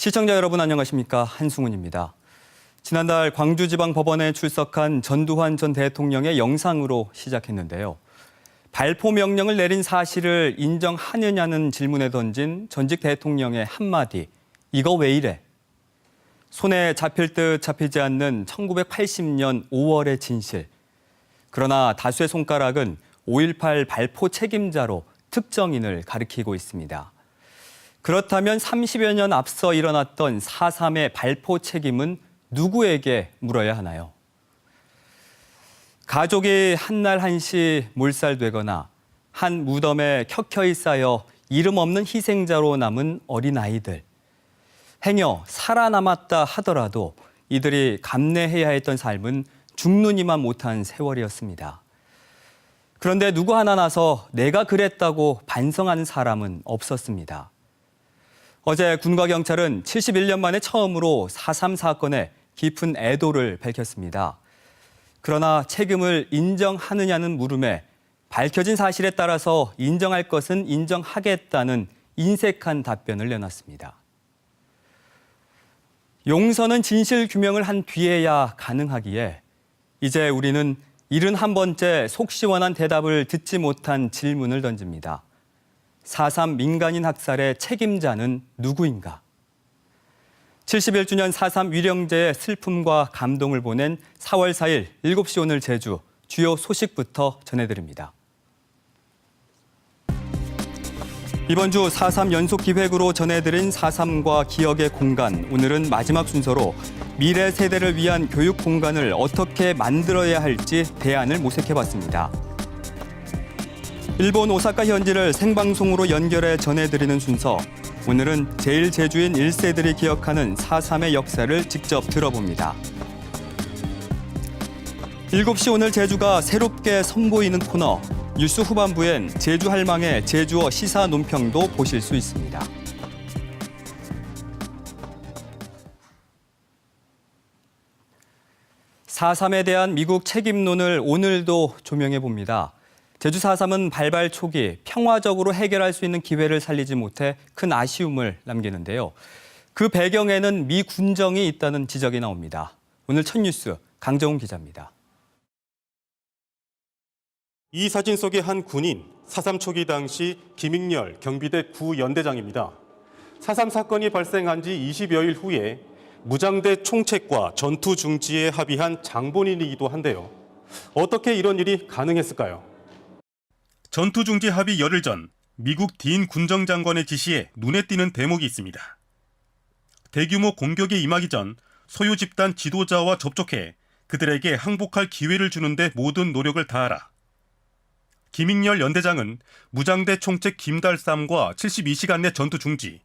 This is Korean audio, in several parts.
시청자 여러분 안녕하십니까? 한승훈입니다. 지난달 광주지방법원에 출석한 전두환 전 대통령의 영상으로 시작했는데요. 발포 명령을 내린 사실을 인정하느냐는 질문에 던진 전직 대통령의 한마디. 이거 왜 이래? 손에 잡힐 듯 잡히지 않는 1980년 5월의 진실. 그러나 다수의 손가락은 5.18 발포 책임자로 특정인을 가리키고 있습니다. 그렇다면 30여 년 앞서 일어났던 4.3의 발포 책임은 누구에게 물어야 하나요? 가족이 한날 한시 몰살되거나 한 무덤에 켜켜이 쌓여 이름 없는 희생자로 남은 어린아이들. 행여 살아남았다 하더라도 이들이 감내해야 했던 삶은 죽느니만 못한 세월이었습니다. 그런데 누구 하나 나서 내가 그랬다고 반성하는 사람은 없었습니다. 어제 군과 경찰은 71년 만에 처음으로 4.3 사건에 깊은 애도를 밝혔습니다. 그러나 책임을 인정하느냐는 물음에 밝혀진 사실에 따라서 인정할 것은 인정하겠다는 인색한 답변을 내놨습니다. 용서는 진실 규명을 한 뒤에야 가능하기에 이제 우리는 71번째 속 시원한 대답을 듣지 못한 질문을 던집니다. 4.3 민간인 학살의 책임자는 누구인가? 71주년 4.3 위령제의 슬픔과 감동을 보낸 4월 4일 7시 오늘 제주 주요 소식부터 전해드립니다. 이번 주 4.3 연속 기획으로 전해드린 4.3과 기억의 공간. 오늘은 마지막 순서로 미래 세대를 위한 교육 공간을 어떻게 만들어야 할지 대안을 모색해봤습니다. 일본 오사카 현지를 생방송으로 연결해 전해드리는 순서. 오늘은 제일 제주인 1세들이 기억하는 4.3의 역사를 직접 들어봅니다. 7시 오늘 제주가 새롭게 선보이는 코너. 뉴스 후반부엔 제주 할망의 제주어 시사 논평도 보실 수 있습니다. (4.3) 에 대한 미국 책임론을 오늘도 조명해 봅니다. 제주 4.3은 발발 초기 평화적으로 해결할 수 있는 기회를 살리지 못해 큰 아쉬움을 남기는데요. 그 배경에는 미 군정이 있다는 지적이 나옵니다. 오늘 첫 뉴스 강정훈 기자입니다. 이 사진 속의 한 군인, 4.3 초기 당시 김익렬 경비대 구연대장입니다. 4.3 사건이 발생한 지 20여일 후에 무장대 총책과 전투 중지에 합의한 장본인이기도 한데요. 어떻게 이런 일이 가능했을까요? 전투 중지 합의 열흘 전 미국 딘 군정장관의 지시에 눈에 띄는 대목이 있습니다. 대규모 공격에 임하기 전 소유 집단 지도자와 접촉해 그들에게 항복할 기회를 주는데 모든 노력을 다하라. 김익렬 연대장은 무장대 총책 김달삼과 72시간 내 전투 중지,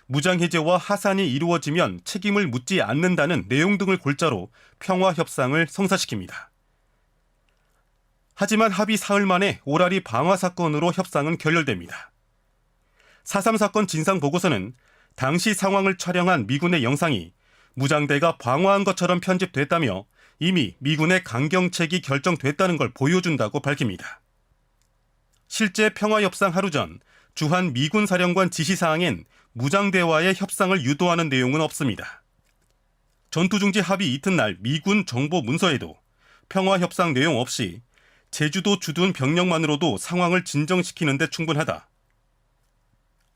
무장 해제와 하산이 이루어지면 책임을 묻지 않는다는 내용 등을 골자로 평화 협상을 성사시킵니다. 하지만 합의 사흘 만에 오라리 방화 사건으로 협상은 결렬됩니다. 4.3 사건 진상 보고서는 당시 상황을 촬영한 미군의 영상이 무장대가 방화한 것처럼 편집됐다며 이미 미군의 강경책이 결정됐다는 걸 보여준다고 밝힙니다. 실제 평화협상 하루 전 주한 미군 사령관 지시사항엔 무장대와의 협상을 유도하는 내용은 없습니다. 전투중지 합의 이튿날 미군 정보 문서에도 평화협상 내용 없이 제주도 주둔 병력만으로도 상황을 진정시키는 데 충분하다.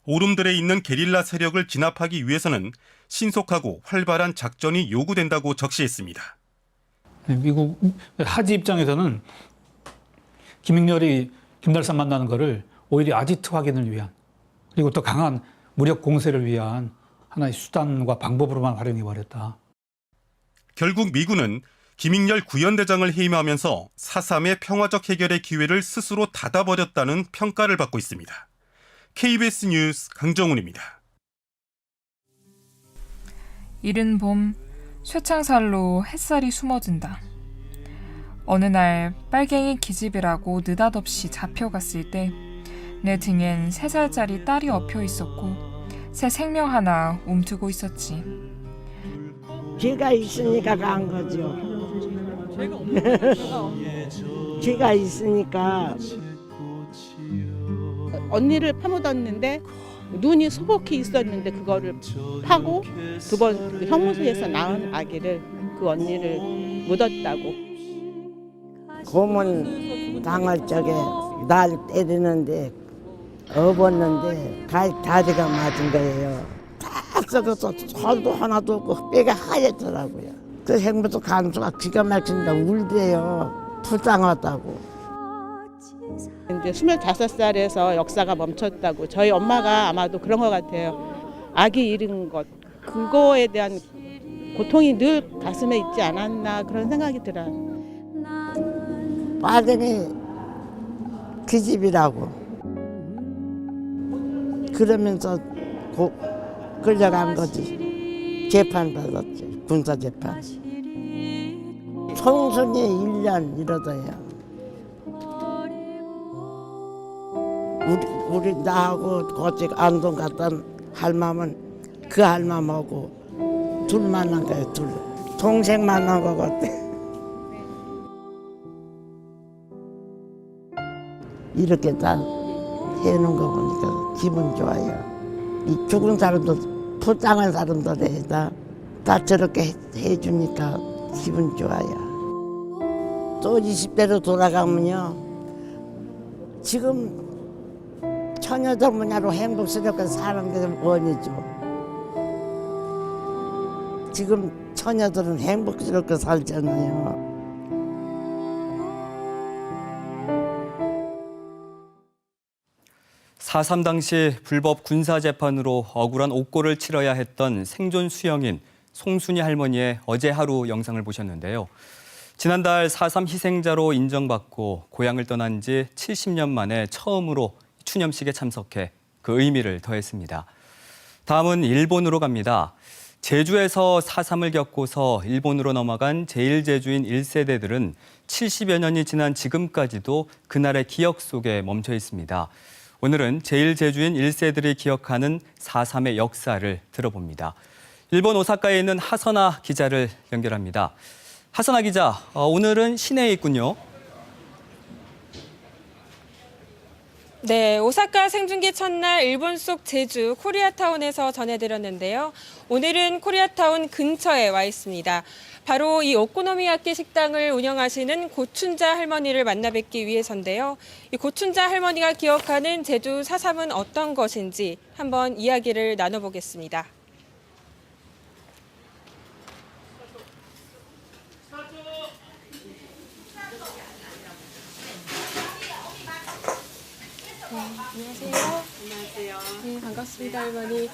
오름들에 있는 게릴라 세력을 진압하기 위해서는 신속하고 활발한 작전이 요구된다고 적시했습니다. 미국 하지 입장에서는 김익렬이 김달삼 만나는 것을 오히려 아지트 확인을 위한 그리고 더 강한 무력 공세를 위한 하나의 수단과 방법으로만 활용해버렸다. 결국 미군은 김익렬 구연대장을 해임하면서 4.3의 평화적 해결의 기회를 스스로 닫아버렸다는 평가를 받고 있습니다. KBS 뉴스 강정훈입니다. 이른 봄 쇠창살로 햇살이 숨어든다. 어느 날 빨갱이 기집애라고 느닷없이 잡혀갔을 때 내 등엔 3살짜리 딸이 엎여 있었고 새 생명 하나 움트고 있었지. 죄가 있으니까 간 거죠. 죄가 있으니까. 언니를 파묻었는데 눈이 소복히 있었는데 그거를 파고 두 번 형무소에서 낳은 아기를 그 언니를 묻었다고. 고문 당할 적에 날 때리는데 업었는데 다리가 맞은 거예요. 다 썩어서 살도 하나도 없고 뼈가 하얗더라고요. 그 행부도 간수가 기가 막힌다 울대요. 불쌍하다고. 이제 25살에서 역사가 멈췄다고. 저희 엄마가 아마도 그런 것 같아요. 아기 잃은 것 그거에 대한 고통이 늘 가슴에 있지 않았나 그런 생각이 들어요. 빨갱이 그 집이라고 그러면서 끌려간 거지. 재판 받았지. 군사 재판. 청순이 1년 이러더요. 우리 나하고 거기 안동 갔던 할멈은 그 할멈하고 둘 만난 거예요. 둘. 동생 만난 거 같아. 이렇게 다 해놓은 거 보니까 기분 좋아요. 이 죽은 사람도 불쌍한 사람들에 다 저렇게 해주니까 기분 좋아요. 또 20대로 돌아가면요. 지금 처녀들 문화로 행복스럽게 사는 게 원이죠. 지금 처녀들은 행복스럽게 살잖아요. 4.3 당시 불법 군사재판으로 억울한 옥고를 치러야 했던 생존 수영인 송순이 할머니의 어제 하루 영상을 보셨는데요. 지난달 4.3 희생자로 인정받고 고향을 떠난 지 70년 만에 처음으로 추념식에 참석해 그 의미를 더했습니다. 다음은 일본으로 갑니다. 제주에서 4.3을 겪고서 일본으로 넘어간 제1제주인 1세대들은 70여 년이 지난 지금까지도 그날의 기억 속에 멈춰 있습니다. 오늘은 제1제주인 1세들이 기억하는 4.3의 역사를 들어봅니다. 일본 오사카에 있는 하선아 기자를 연결합니다. 하선아 기자, 오늘은 시내에 있군요. 네, 오사카 생중계 첫날 일본 속 제주 코리아타운에서 전해드렸는데요. 오늘은 코리아타운 근처에 와 있습니다. 바로 이 오코노미야끼 식당을 운영하시는 고춘자 할머니를 만나 뵙기 위해서인데요. 이 고춘자 할머니가 기억하는 제주 4.3은 어떤 것인지 한번 이야기를 나눠보겠습니다. 안녕하세요. 안녕하세요. 네, 반갑습니다, 할머니.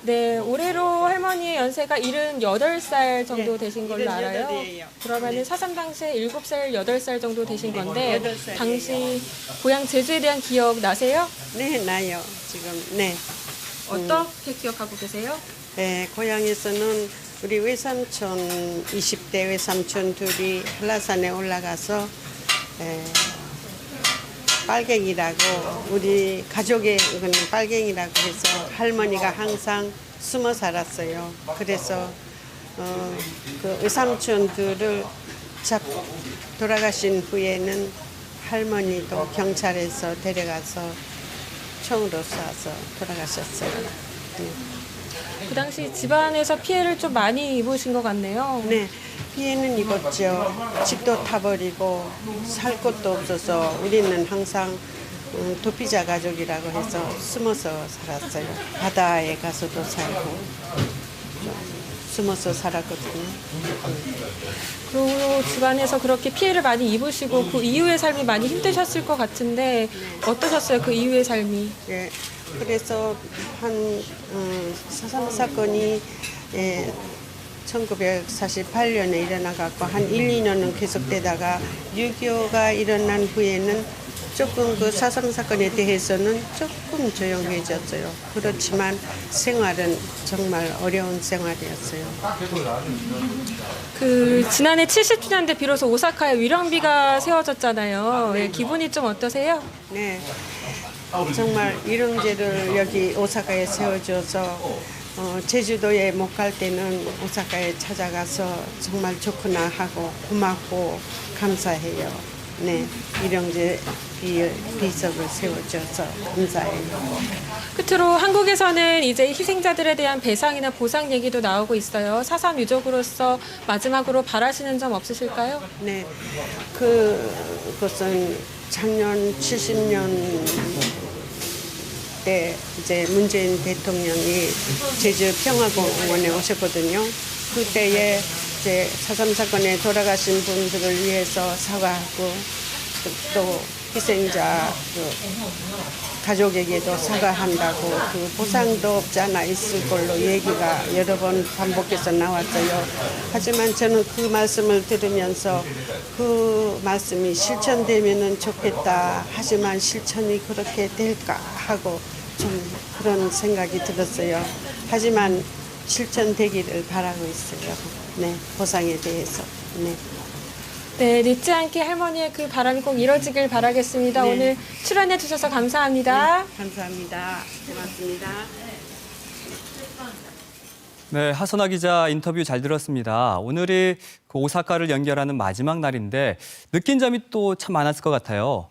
네, 올해로 할머니의 연세가 78살 정도 되신 걸로 알아요. 78이에요. 그러면은 4.3 당시에 7살, 8살 정도 되신 건데 8살이에요. 당시 고향 제주에 대한 기억 나세요? 네, 나요. 지금 네. 어떻게 기억하고 계세요? 네, 고향에서는 우리 외삼촌 20대 외삼촌 둘이 한라산에 올라가서 빨갱이라고 우리 가족의 이거는 빨갱이라고 해서 할머니가 항상 숨어 살았어요. 그래서 그 외삼촌들을 돌아가신 후에는 할머니도 경찰에서 데려가서 총으로 쏴서 돌아가셨어요. 네. 그 당시 집안에서 피해를 좀 많이 입으신 것 같네요. 네, 피해는 입었죠. 집도 타버리고 살 곳도 없어서 우리는 항상 도피자 가족이라고 해서 숨어서 살았어요. 바다에 가서도 살고 숨어서 살았거든요. 그리고 집안에서 그렇게 피해를 많이 입으시고 그 이후의 삶이 많이 힘드셨을 것 같은데 어떠셨어요? 그 이후의 삶이? 예, 그래서 한 4.3 사건이 1948년에 일어나갖고 한 1, 2년은 계속되다가 6.25가 일어난 후에는 조금 그 4.3 사건에 대해서는 조금 조용해졌어요. 그렇지만 생활은 정말 어려운 생활이었어요. 그 지난해 70주년 때 비로소 오사카에 위령비가 세워졌잖아요. 네, 기분이 좀 어떠세요? 네, 정말 위령제를 여기 오사카에 세워줘서 제주도에 못 갈 때는 오사카에 찾아가서 정말 좋구나 하고 고맙고 감사해요. 네, 위령제 비석을 세워줘서 감사해요. 끝으로 한국에서는 이제 희생자들에 대한 배상이나 보상 얘기도 나오고 있어요. 4.3 유족으로서 마지막으로 바라시는 점 없으실까요? 네, 그것은 작년 70년 때 이제 문재인 대통령이 제주 평화공원에 오셨거든요. 그때에 이제 4.3 사건에 돌아가신 분들을 위해서 사과하고 또 희생자 가족에게도 사과한다고 그 보상도 없지 않아 있을 걸로 얘기가 여러 번 반복해서 나왔어요. 하지만 저는 그 말씀을 들으면서 그 말씀이 실천되면은 좋겠다. 하지만 실천이 그렇게 될까 하고 좀 그런 생각이 들었어요. 하지만 실천되기를 바라고 있어요. 네, 보상에 대해서. 네. 네, 늦지 않게 할머니의 그 바람이 꼭 이뤄지길 바라겠습니다. 네. 오늘 출연해 주셔서 감사합니다. 네, 감사합니다. 고맙습니다. 네, 하선아 기자 인터뷰 잘 들었습니다. 오늘이 그 오사카를 연결하는 마지막 날인데 느낀 점이 또 참 많았을 것 같아요.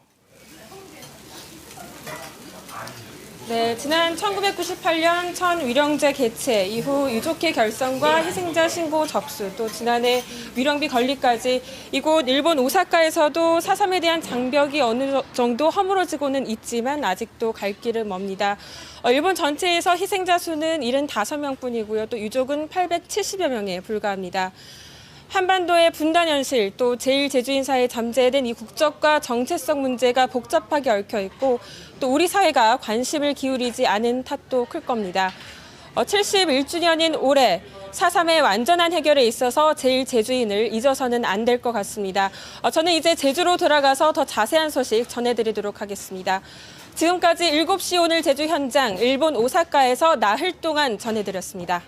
네, 지난 1998년 천위령제 개최 이후 유족회 결성과 희생자 신고 접수, 또 지난해 위령비 건립까지 이곳 일본 오사카에서도 4.3에 대한 장벽이 어느 정도 허물어지고는 있지만 아직도 갈 길은 멉니다. 일본 전체에서 희생자 수는 75명뿐이고요. 또 유족은 870여 명에 불과합니다. 한반도의 분단 현실, 또 제1제주인사에 잠재된 이 국적과 정체성 문제가 복잡하게 얽혀 있고 또 우리 사회가 관심을 기울이지 않은 탓도 클 겁니다. 71주년인 올해 4.3의 완전한 해결에 있어서 제1제주인을 잊어서는 안 될 것 같습니다. 저는 이제 제주로 돌아가서 더 자세한 소식 전해드리도록 하겠습니다. 지금까지 7시 오늘 제주 현장 일본 오사카에서 나흘 동안 전해드렸습니다.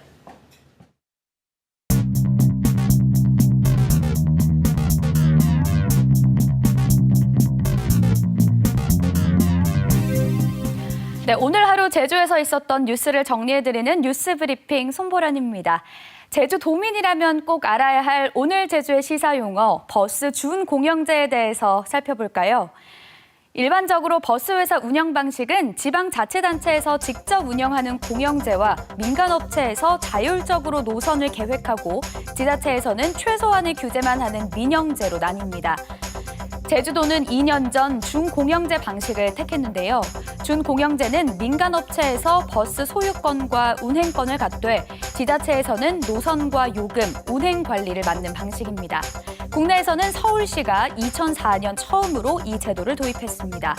네, 오늘 하루 제주에서 있었던 뉴스를 정리해드리는 뉴스 브리핑 손보라입니다. 제주 도민이라면 꼭 알아야 할 오늘 제주의 시사용어 버스 준공영제에 대해서 살펴볼까요? 일반적으로 버스 회사 운영 방식은 지방자치단체에서 직접 운영하는 공영제와 민간업체에서 자율적으로 노선을 계획하고 지자체에서는 최소한의 규제만 하는 민영제로 나뉩니다. 제주도는 2년 전 준공영제 방식을 택했는데요. 준공영제는 민간업체에서 버스 소유권과 운행권을 갖되 지자체에서는 노선과 요금, 운행 관리를 맡는 방식입니다. 국내에서는 서울시가 2004년 처음으로 이 제도를 도입했습니다.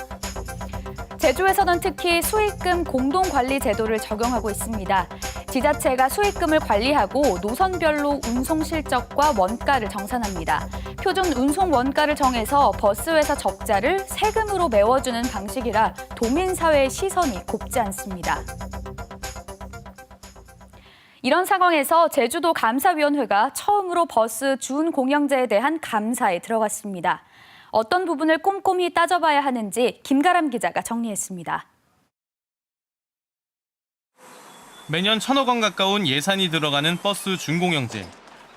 제주에서는 특히 수익금 공동관리 제도를 적용하고 있습니다. 지자체가 수익금을 관리하고 노선별로 운송 실적과 원가를 정산합니다. 표준 운송 원가를 정해서 버스회사 적자를 세금으로 메워주는 방식이라 도민사회의 시선이 곱지 않습니다. 이런 상황에서 제주도 감사위원회가 처음으로 버스 준공영제에 대한 감사에 들어갔습니다. 어떤 부분을 꼼꼼히 따져봐야 하는지 김가람 기자가 정리했습니다. 매년 1,000억 원 가까운 예산이 들어가는 버스 준공영제.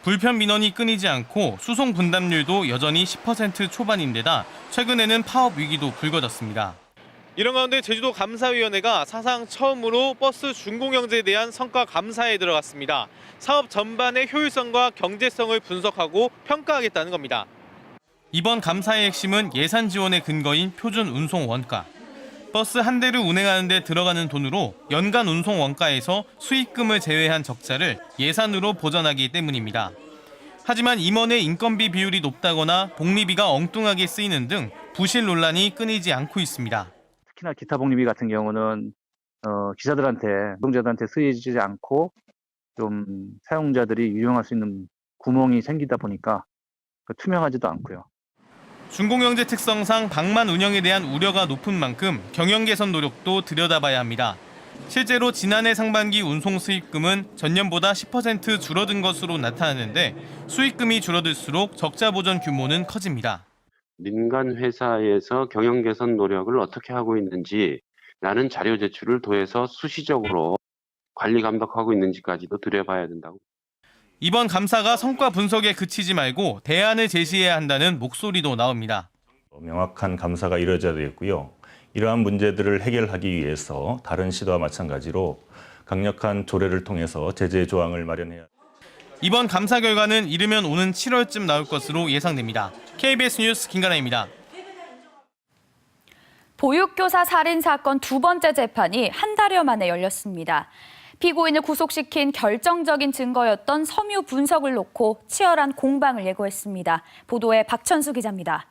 불편 민원이 끊이지 않고 수송 분담률도 여전히 10% 초반인데다 최근에는 파업 위기도 불거졌습니다. 이런 가운데 제주도 감사위원회가 사상 처음으로 버스 준공영제에 대한 성과 감사에 들어갔습니다. 사업 전반의 효율성과 경제성을 분석하고 평가하겠다는 겁니다. 이번 감사의 핵심은 예산 지원의 근거인 표준 운송 원가. 버스 한 대를 운행하는 데 들어가는 돈으로 연간 운송 원가에서 수익금을 제외한 적자를 예산으로 보전하기 때문입니다. 하지만 임원의 인건비 비율이 높다거나 복리비가 엉뚱하게 쓰이는 등 부실 논란이 끊이지 않고 있습니다. 특히나 기타 복리비 같은 경우는 기사들한테, 노동자들한테 쓰이지 않고 좀 사용자들이 유용할 수 있는 구멍이 생기다 보니까 투명하지도 않고요. 준공영제 특성상 방만 운영에 대한 우려가 높은 만큼 경영 개선 노력도 들여다봐야 합니다. 실제로 지난해 상반기 운송 수익금은 전년보다 10% 줄어든 것으로 나타나는데 수익금이 줄어들수록 적자 보전 규모는 커집니다. 민간 회사에서 경영 개선 노력을 어떻게 하고 있는지라는 자료 제출을 더해서 수시적으로 관리 감독하고 있는지까지도 들여봐야 된다고. 이번 감사가 성과 분석에 그치지 말고 대안을 제시해야 한다는 목소리도 나옵니다. 명확한 감사가 이루어져야 되겠고요. 이러한 문제들을 해결하기 위해서 다른 시도와 마찬가지로 강력한 조례를 통해서 제재 조항을 마련해야 합니다. 이번 감사 결과는 이르면 오는 7월쯤 나올 것으로 예상됩니다. KBS 뉴스 김가나입니다. 보육교사 살인 사건 두 번째 재판이 한 달여 만에 열렸습니다. 피고인을 구속시킨 결정적인 증거였던 섬유 분석을 놓고 치열한 공방을 예고했습니다. 보도에 박천수 기자입니다.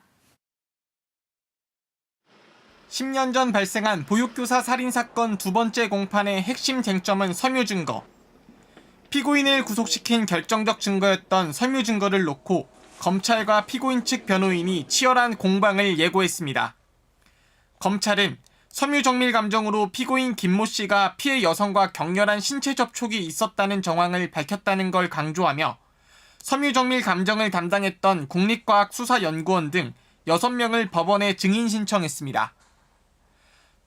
10년 전 발생한 보육교사 살인 사건 두 번째 공판의 핵심 쟁점은 섬유 증거. 피고인을 구속시킨 결정적 증거였던 섬유 증거를 놓고 검찰과 피고인 측 변호인이 치열한 공방을 예고했습니다. 검찰은 섬유 정밀 감정으로 피고인 김모 씨가 피해 여성과 격렬한 신체 접촉이 있었다는 정황을 밝혔다는 걸 강조하며 섬유 정밀 감정을 담당했던 국립과학수사연구원 등 6명을 법원에 증인 신청했습니다.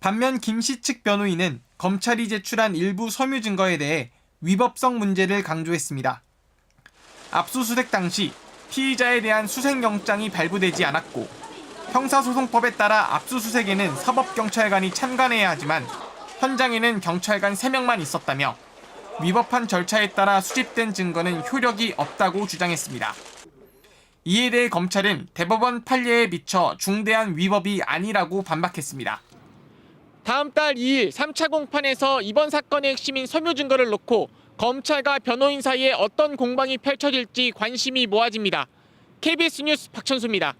반면 김 씨 측 변호인은 검찰이 제출한 일부 섬유 증거에 대해 위법성 문제를 강조했습니다. 압수수색 당시 피의자에 대한 수색영장이 발부되지 않았고 형사소송법에 따라 압수수색에는 사법경찰관이 참관해야 하지만 현장에는 경찰관 3명만 있었다며 위법한 절차에 따라 수집된 증거는 효력이 없다고 주장했습니다. 이에 대해 검찰은 대법원 판례에 비춰 중대한 위법이 아니라고 반박했습니다. 다음 달 2일 3차 공판에서 이번 사건의 핵심인 섬유 증거를 놓고 검찰과 변호인 사이에 어떤 공방이 펼쳐질지 관심이 모아집니다. KBS 뉴스 박천수입니다.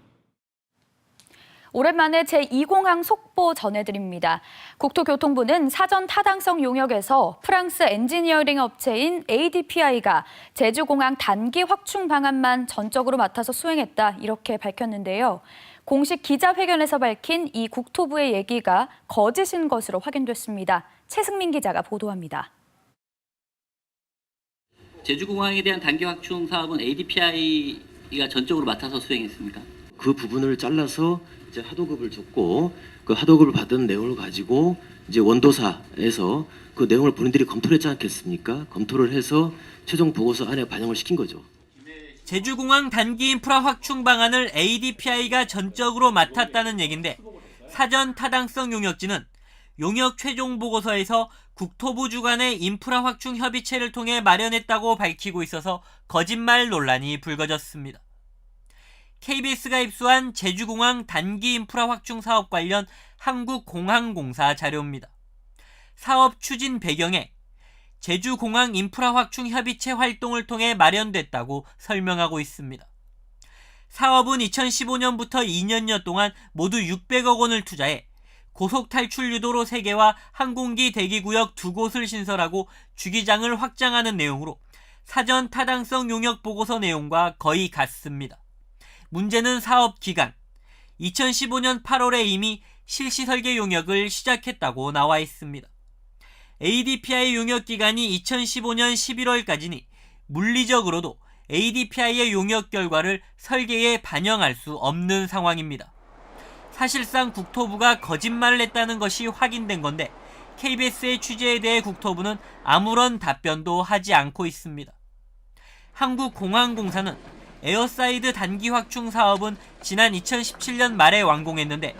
오랜만에 제2공항 속보 전해드립니다. 국토교통부는 사전 타당성 용역에서 프랑스 엔지니어링 업체인 ADPI가 제주공항 단기 확충 방안만 전적으로 맡아서 수행했다 이렇게 밝혔는데요. 공식 기자회견에서 밝힌 이 국토부의 얘기가 거짓인 것으로 확인됐습니다. 최승민 기자가 보도합니다. 제주공항에 대한 단기 확충 사업은 ADPI가 전적으로 맡아서 수행했습니까? 그 부분을 잘라서 이제 하도급을 줬고 그 하도급을 받은 내용을 가지고 이제 원도사에서 그 내용을 본인들이 검토를 했지 않겠습니까? 검토를 해서 최종 보고서 안에 반영을 시킨 거죠. 제주공항 단기 인프라 확충 방안을 ADPI가 전적으로 맡았다는 얘긴데 사전 타당성 용역지는 용역 최종 보고서에서 국토부 주관의 인프라 확충 협의체를 통해 마련했다고 밝히고 있어서 거짓말 논란이 불거졌습니다. KBS가 입수한 제주공항 단기 인프라 확충 사업 관련 한국공항공사 자료입니다. 사업 추진 배경에 제주공항 인프라 확충 협의체 활동을 통해 마련됐다고 설명하고 있습니다. 사업은 2015년부터 2년여 동안 모두 600억 원을 투자해 고속 탈출 유도로 3개와 항공기 대기구역 2곳을 신설하고 주기장을 확장하는 내용으로 사전 타당성 용역 보고서 내용과 거의 같습니다. 문제는 사업 기간. 2015년 8월에 이미 실시 설계 용역을 시작했다고 나와 있습니다. ADPI 용역 기간이 2015년 11월까지니 물리적으로도 ADPI의 용역 결과를 설계에 반영할 수 없는 상황입니다. 사실상 국토부가 거짓말을 했다는 것이 확인된 건데 KBS의 취재에 대해 국토부는 아무런 답변도 하지 않고 있습니다. 한국공항공사는 에어사이드 단기 확충 사업은 지난 2017년 말에 완공했는데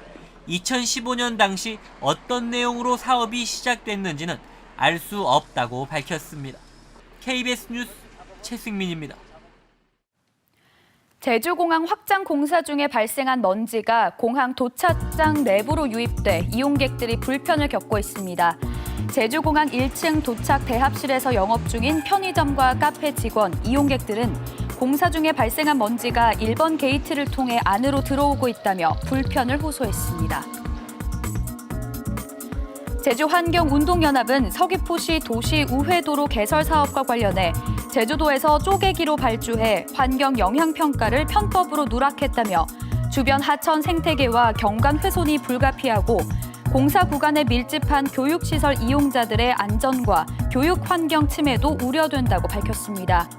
2015년 당시 어떤 내용으로 사업이 시작됐는지는 알 수 없다고 밝혔습니다. KBS 뉴스 최승민입니다. 제주공항 확장 공사 중에 발생한 먼지가 공항 도착장 내부로 유입돼 이용객들이 불편을 겪고 있습니다. 제주공항 1층 도착 대합실에서 영업 중인 편의점과 카페 직원, 이용객들은 공사 중에 발생한 먼지가 1번 게이트를 통해 안으로 들어오고 있다며 불편을 호소했습니다. 제주환경운동연합은 서귀포시 도시우회도로 개설 사업과 관련해 제주도에서 쪼개기로 발주해 환경 영향평가를 편법으로 누락했다며 주변 하천 생태계와 경관 훼손이 불가피하고 공사 구간에 밀집한 교육시설 이용자들의 안전과 교육 환경 침해도 우려된다고 밝혔습니다.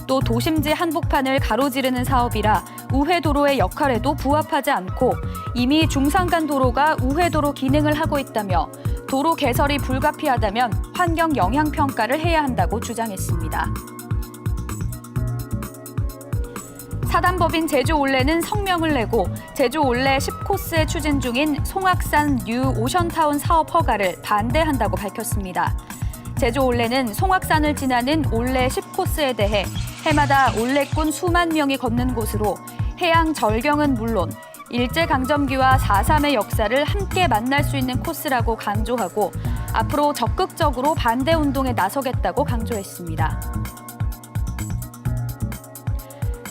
또 도심지 한복판을 가로지르는 사업이라 우회도로의 역할에도 부합하지 않고 이미 중산간 도로가 우회도로 기능을 하고 있다며 도로 개설이 불가피하다면 환경 영향 평가를 해야 한다고 주장했습니다. 사단법인 제주 올레는 성명을 내고 제주 올레 10코스에 추진 중인 송악산 뉴 오션타운 사업 허가를 반대한다고 밝혔습니다. 제주 올레는 송악산을 지나는 올레 10코스에 대해 해마다 올레꾼 수만 명이 걷는 곳으로 해양 절경은 물론 일제강점기와 4.3의 역사를 함께 만날 수 있는 코스라고 강조하고 앞으로 적극적으로 반대 운동에 나서겠다고 강조했습니다.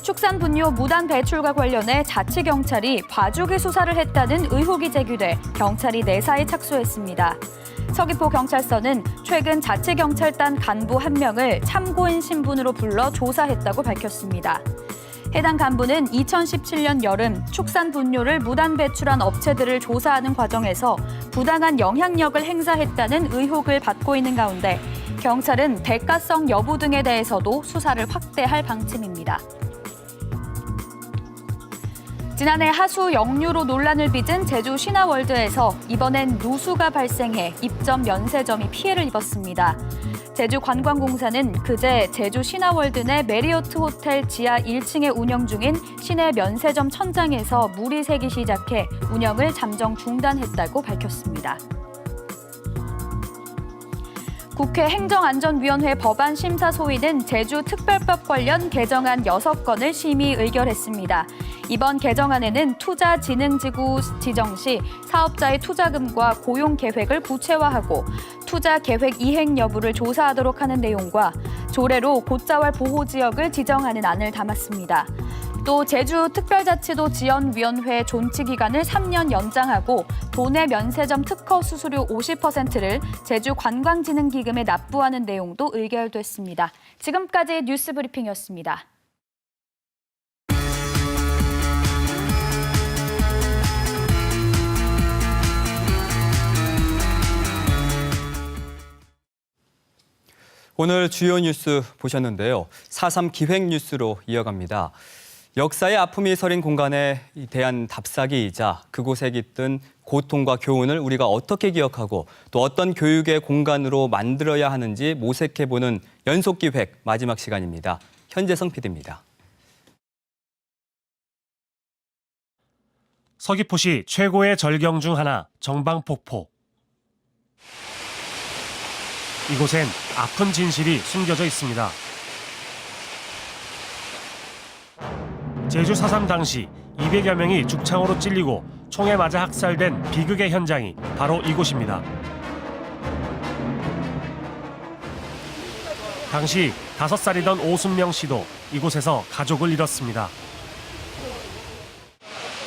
축산분뇨 무단 배출과 관련해 자치경찰이 봐주기 수사를 했다는 의혹이 제기돼 경찰이 내사에 착수했습니다. 서귀포 경찰서는 최근 자치경찰단 간부 1명을 참고인 신분으로 불러 조사했다고 밝혔습니다. 해당 간부는 2017년 여름 축산분뇨를 무단 배출한 업체들을 조사하는 과정에서 부당한 영향력을 행사했다는 의혹을 받고 있는 가운데 경찰은 대가성 여부 등에 대해서도 수사를 확대할 방침입니다. 지난해 하수 역류로 논란을 빚은 제주 신화월드에서 이번엔 누수가 발생해 입점 면세점이 피해를 입었습니다. 제주관광공사는 그제 제주 신화월드 내 메리어트 호텔 지하 1층에 운영 중인 시내 면세점 천장에서 물이 새기 시작해 운영을 잠정 중단했다고 밝혔습니다. 국회 행정안전위원회 법안 심사 소위는 제주특별법 관련 개정안 6건을 심의 의결했습니다. 이번 개정안에는 투자진흥지구 지정 시 사업자의 투자금과 고용 계획을 구체화하고 투자 계획 이행 여부를 조사하도록 하는 내용과 조례로 곶자왈 보호지역을 지정하는 안을 담았습니다. 또 제주특별자치도 지원위원회 존치 기간을 3년 연장하고 도내 면세점 특허 수수료 50%를 제주관광진흥기금에 납부하는 내용도 의결됐습니다. 지금까지 뉴스브리핑이었습니다. 오늘 주요 뉴스 보셨는데요. 4.3 기획 뉴스로 이어갑니다. 역사의 아픔이 서린 공간에 대한 답사기이자 그곳에 깃든 고통과 교훈을 우리가 어떻게 기억하고 또 어떤 교육의 공간으로 만들어야 하는지 모색해보는 연속기획 마지막 시간입니다. 현재성 PD입니다. 서귀포시 최고의 절경 중 하나, 정방폭포. 이곳엔 아픈 진실이 숨겨져 있습니다. 제주 4.3 당시 200여 명이 죽창으로 찔리고 총에 맞아 학살된 비극의 현장이 바로 이곳입니다. 당시 5살이던 오순명 씨도 이곳에서 가족을 잃었습니다.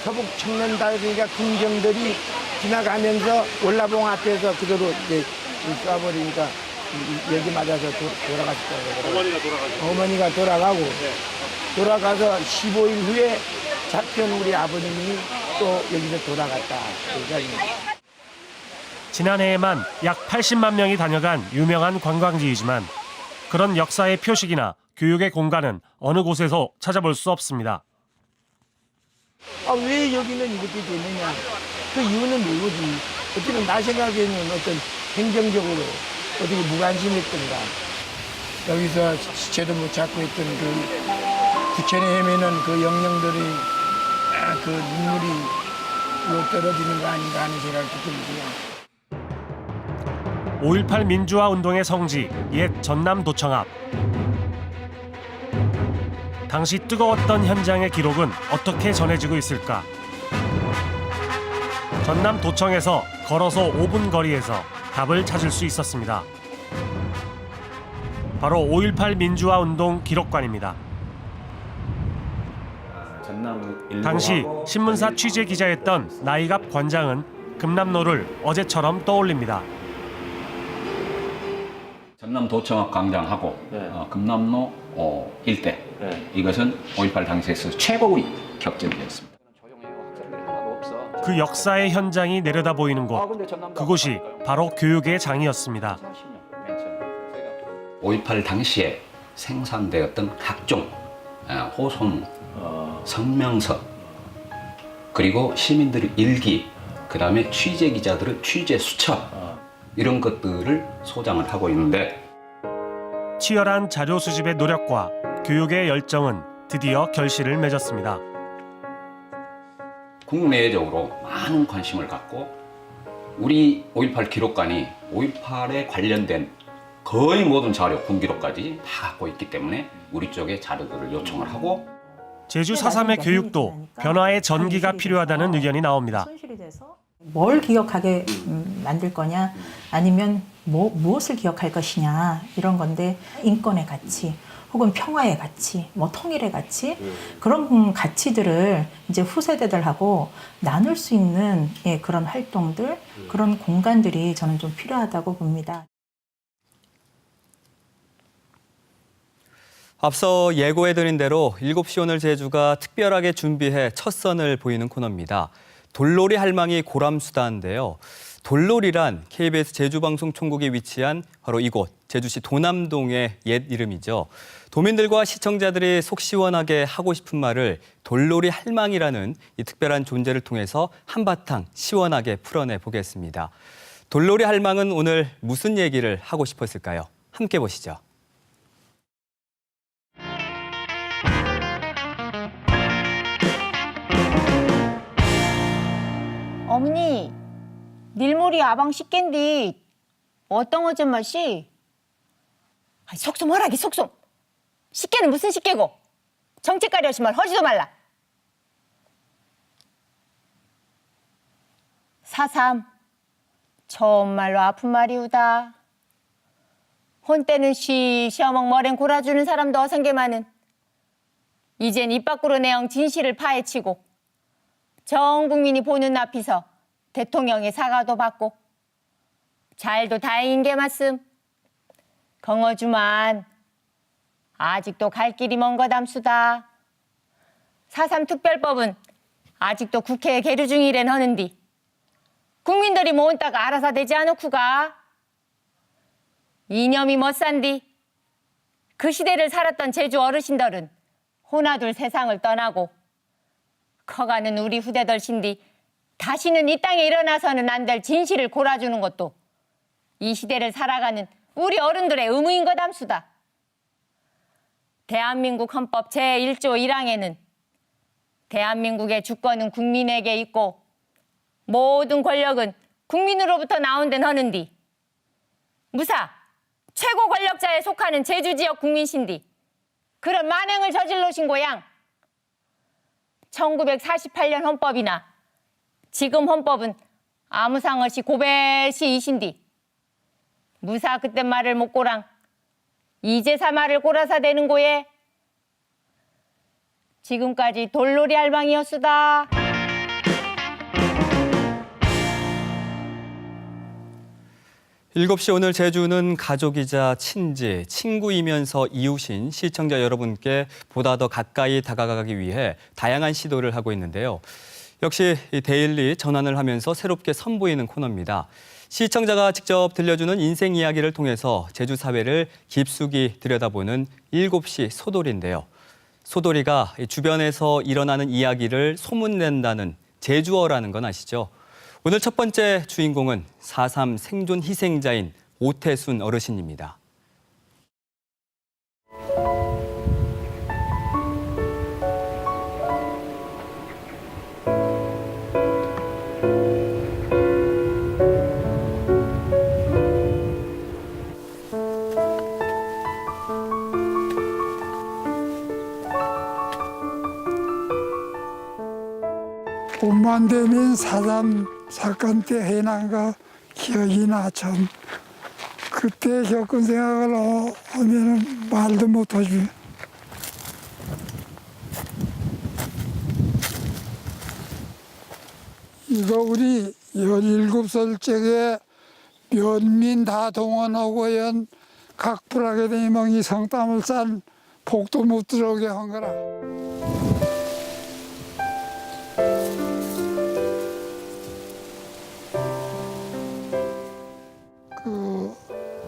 서북 청년다리가 군경들이 지나가면서 올라봉 앞에서 그대로 이제 쏴버리니까 여기 맞아서 돌아갔어요. 어머니가 돌아가고? 어머니가 돌아가고 돌아가서 15일 후에 잡혀온 우리 아버님이 또 여기서 돌아갔다. 지난해에만 약 80만 명이 다녀간 유명한 관광지이지만 그런 역사의 표식이나 교육의 공간은 어느 곳에서 찾아볼 수 없습니다. 왜 여기는 이렇게 되느냐? 그 이유는 뭐지? 어쨌든 나 생각에는 어떤 행정적으로 어떻게 무관심했던가. 여기서 시체도 못 찾고 있던 그 부천에 헤매는 그 영령들이 그 눈물이 떨어지는 거 아닌가 하는 생각도 들고요. 5.18 민주화 운동의 성지, 옛 전남도청 앞. 당시 뜨거웠던 현장의 기록은 어떻게 전해지고 있을까? 전남도청에서 걸어서 5분 거리에서 답을 찾을 수 있었습니다. 바로 5.18 민주화 운동 기록관입니다. 당시 신문사 취재 기자였던 나이갑 관장은 금남로를 어제처럼 떠올립니다. 전남도청 앞 광장하고 금남로 일대 이것은 5.18 당시에서 최고의 격전이었습니다. 그 역사의 현장이 내려다 보이는 곳, 그곳이 바로 교육의 장이었습니다. 5.18 당시에 생산되었던 각종 호소문, 성명서, 그리고 시민들의 일기, 그다음에 취재 기자들의 취재 수첩 이런 것들을 소장을 하고 있는데 치열한 자료 수집의 노력과 교육의 열정은 드디어 결실을 맺었습니다. 국내적으로 많은 관심을 갖고 우리 5.18 기록관이 5.18에 관련된 거의 모든 자료, 군기록까지 다 갖고 있기 때문에 우리 쪽에 자료들을 요청을 하고 제주 4.3의 교육도 변화의 전기가 필요하다는 의견이 나옵니다. 뭘 기억하게 만들 거냐 아니면 무엇을 기억할 것이냐 이런 건데 인권의 가치 혹은 평화의 가치, 통일의 가치 그런 가치들을 이제 후세대들하고 나눌 수 있는 그런 활동들 그런 공간들이 저는 좀 필요하다고 봅니다. 앞서 예고해드린 대로 7시 오늘 제주가 특별하게 준비해 첫 선을 보이는 코너입니다. 돌놀이 할망이 고람수다인데요. 돌놀이란 KBS 제주방송총국이 위치한 바로 이곳 제주시 도남동의 옛 이름이죠. 도민들과 시청자들이 속 시원하게 하고 싶은 말을 돌놀이 할망이라는 이 특별한 존재를 통해서 한바탕 시원하게 풀어내 보겠습니다. 돌놀이 할망은 오늘 무슨 얘기를 하고 싶었을까요? 함께 보시죠. 어머니, 밀머리 아방 식겐디 어떤 어쩐 맛이? 속좀 하라기 속좀. 식게는 무슨 식게고? 정치까리 없이 말 허지도 말라. 4.3 정말로 아픈 말이우다. 혼때는 시어먹 머랭 골아주는 사람도 어성게만은 이젠 입 밖으로 내엉 진실을 파헤치고 전 국민이 보는 앞에서 대통령의 사과도 받고 잘도 다행인 게 말씀. 경어주만 아직도 갈 길이 먼 거담수다. 4.3 특별법은 아직도 국회에 계류 중이란 하는디 국민들이 모은다가 알아서 되지 않을쿠가. 이념이 멋산디 그 시대를 살았던 제주 어르신들은 호나둘 세상을 떠나고 커가는 우리 후대들신디 다시는 이 땅에 일어나서는 안 될 진실을 골아주는 것도 이 시대를 살아가는 우리 어른들의 의무인 거담수다. 대한민국 헌법 제1조 1항에는 대한민국의 주권은 국민에게 있고 모든 권력은 국민으로부터 나온댄 하는디 무사 최고 권력자에 속하는 제주 지역 국민신디 그런 만행을 저질러신 고양 1948년 헌법이나 지금 헌법은 아무 상없이 고배시이신디 무사 그때 말을 못 고랑 이제사 말을 고라사 되는 고에 지금까지 돌놀이 할망이었수다. 일곱 시 오늘 제주는 가족이자 친지, 친구이면서 이웃인 시청자 여러분께 보다 더 가까이 다가가기 위해 다양한 시도를 하고 있는데요. 역시 데일리 전환을 하면서 새롭게 선보이는 코너입니다. 시청자가 직접 들려주는 인생 이야기를 통해서 제주 사회를 깊숙이 들여다보는 7시 소돌이인데요. 소돌이가 주변에서 일어나는 이야기를 소문낸다는 제주어라는 건 아시죠? 오늘 첫 번째 주인공은 4.3 생존 희생자인 오태순 어르신입니다. 봄만 되면 4.3 사건 때 해난 거 기억이 나. 참 그때 겪은 생각을 하면은 말도 못하지. 이거 우리 17살 적에 면민 다 동원하고 연 각불하게 되면 이 성땀을 싼 복도 못 들어오게 한 거라.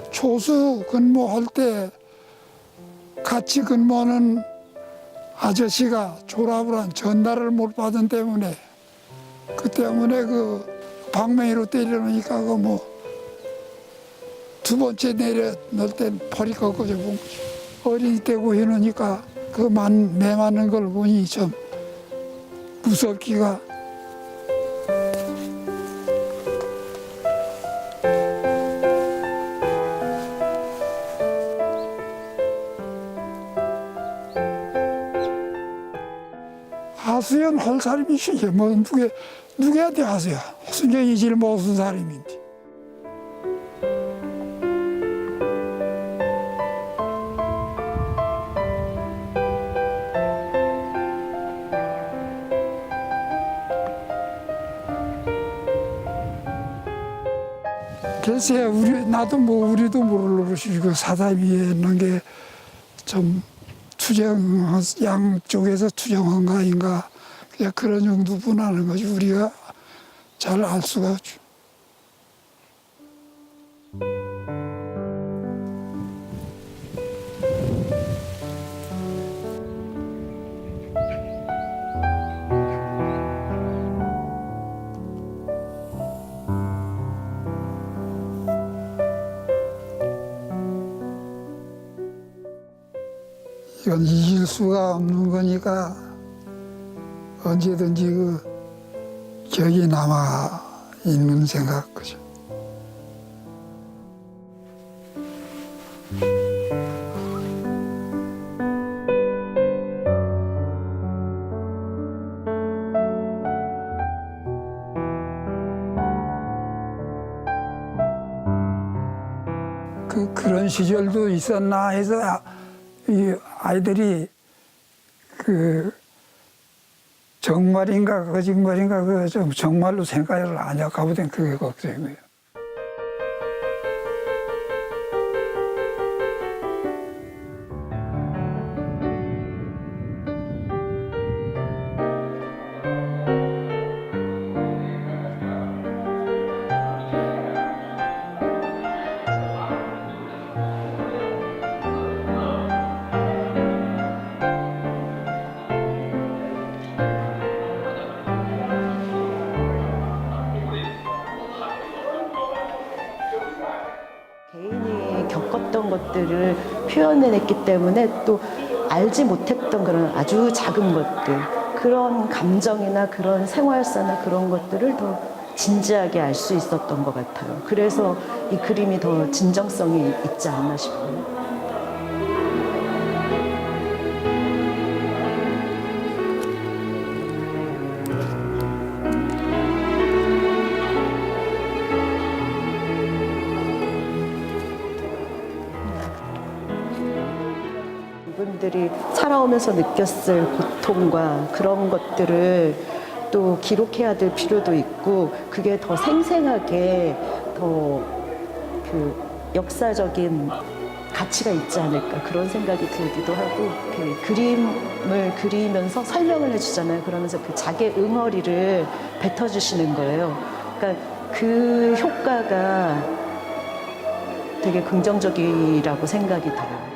초수 근무할 때 같이 근무하는 아저씨가 졸업을 한 전달을 못 받은 때문에 그 때문에 그 방맹이로 때려놓으니까 그 뭐 두 번째 내려 넣을 땐 팔이 꺾어져 본 거지. 어린이 때고 해놓으니까 매 맞는 걸 보니 좀 무섭기가. 하수연 할 사람이시지 뭐 누구한테 하수야. 순경이 제일 못쓴 사람인데. 글쎄 나도 우리도 모를 노릇이 그 사다리에 있는 게 좀 양쪽에서 투정한 거 아닌가. 그냥 그런 정도뿐하는 거지 우리가 잘 알 수가 없죠. 이건 이길 수가 없는 거니까 언제든지 기억이 남아 있는 생각 그죠. 그런 시절도 있었나 해서 이 아이들이 정말인가 거짓말인가 좀 정말로 생각을 안 할까 보단 그게 걱정이에요. 개인이 겪었던 것들을 표현해냈기 때문에 또 알지 못했던 그런 아주 작은 것들, 그런 감정이나 그런 생활사나 그런 것들을 더 진지하게 알 수 있었던 것 같아요. 그래서 이 그림이 더 진정성이 있지 않나 싶어요. 이분들이 살아오면서 느꼈을 고통과 그런 것들을 또 기록해야 될 필요도 있고, 그게 더 생생하게 더 역사적인 가치가 있지 않을까 그런 생각이 들기도 하고, 그림을 그리면서 설명을 해주잖아요. 그러면서 그 자기 응어리를 뱉어주시는 거예요. 그러니까 그 효과가 되게 긍정적이라고 생각이 들어요.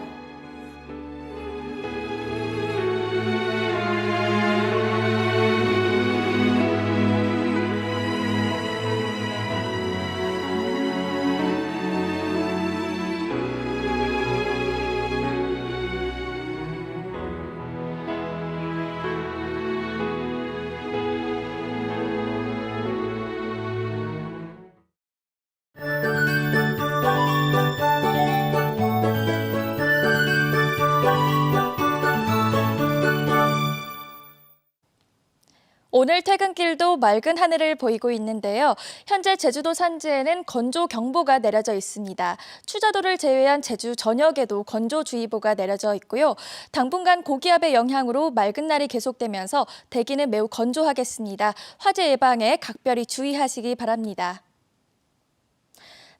오늘 퇴근길도 맑은 하늘을 보이고 있는데요. 현재 제주도 산지에는 건조경보가 내려져 있습니다. 추자도를 제외한 제주 전역에도 건조주의보가 내려져 있고요. 당분간 고기압의 영향으로 맑은 날이 계속되면서 대기는 매우 건조하겠습니다. 화재 예방에 각별히 주의하시기 바랍니다.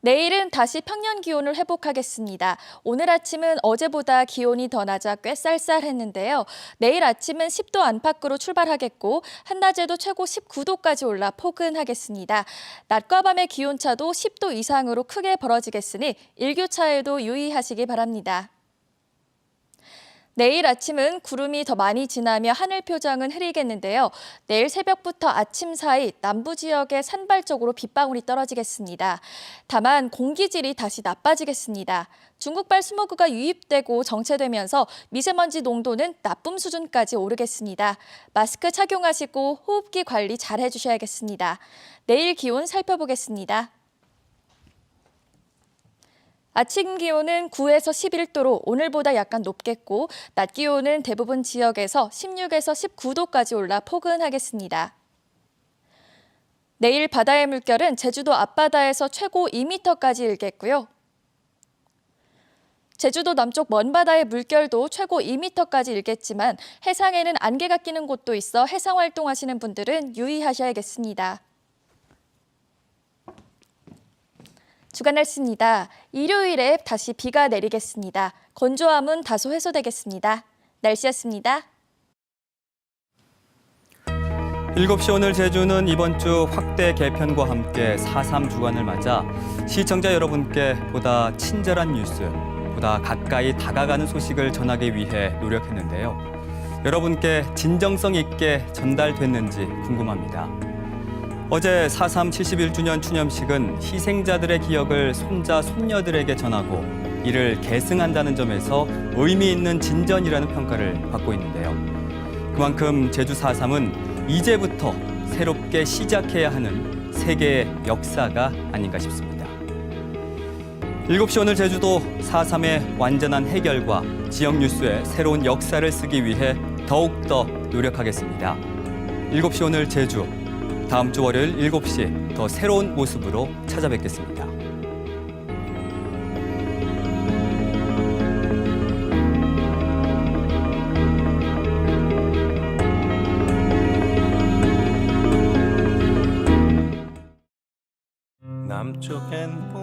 내일은 다시 평년 기온을 회복하겠습니다. 오늘 아침은 어제보다 기온이 더 낮아 꽤 쌀쌀했는데요. 내일 아침은 10도 안팎으로 출발하겠고 한낮에도 최고 19도까지 올라 포근하겠습니다. 낮과 밤의 기온차도 10도 이상으로 크게 벌어지겠으니 일교차에도 유의하시기 바랍니다. 내일 아침은 구름이 더 많이 지나며 하늘 표정은 흐리겠는데요. 내일 새벽부터 아침 사이 남부 지역에 산발적으로 빗방울이 떨어지겠습니다. 다만 공기질이 다시 나빠지겠습니다. 중국발 스모그가 유입되고 정체되면서 미세먼지 농도는 나쁨 수준까지 오르겠습니다. 마스크 착용하시고 호흡기 관리 잘 해주셔야겠습니다. 내일 기온 살펴보겠습니다. 아침 기온은 9에서 11도로 오늘보다 약간 높겠고 낮 기온은 대부분 지역에서 16에서 19도까지 올라 포근하겠습니다. 내일 바다의 물결은 제주도 앞바다에서 최고 2m까지 일겠고요. 제주도 남쪽 먼바다의 물결도 최고 2m까지 일겠지만 해상에는 안개가 끼는 곳도 있어 해상 활동하시는 분들은 유의하셔야겠습니다. 주간 날씨입니다. 일요일에 다시 비가 내리겠습니다. 건조함은 다소 해소되겠습니다. 날씨였습니다. 7시 오늘 제주는 이번 주 확대 개편과 함께 4.3 주간을 맞아 시청자 여러분께 보다 친절한 뉴스, 보다 가까이 다가가는 소식을 전하기 위해 노력했는데요. 여러분께 진정성 있게 전달됐는지 궁금합니다. 어제 4.3 71주년 추념식은 희생자들의 기억을 손자, 손녀들에게 전하고 이를 계승한다는 점에서 의미 있는 진전이라는 평가를 받고 있는데요. 그만큼 제주 4.3은 이제부터 새롭게 시작해야 하는 세계의 역사가 아닌가 싶습니다. 7시 오늘 제주도 4.3의 완전한 해결과 지역 뉴스의 새로운 역사를 쓰기 위해 더욱더 노력하겠습니다. 7시 오늘 제주, 다음 주 월요일 7시 더 새로운 모습으로 찾아뵙겠습니다. 남쪽엔 봄이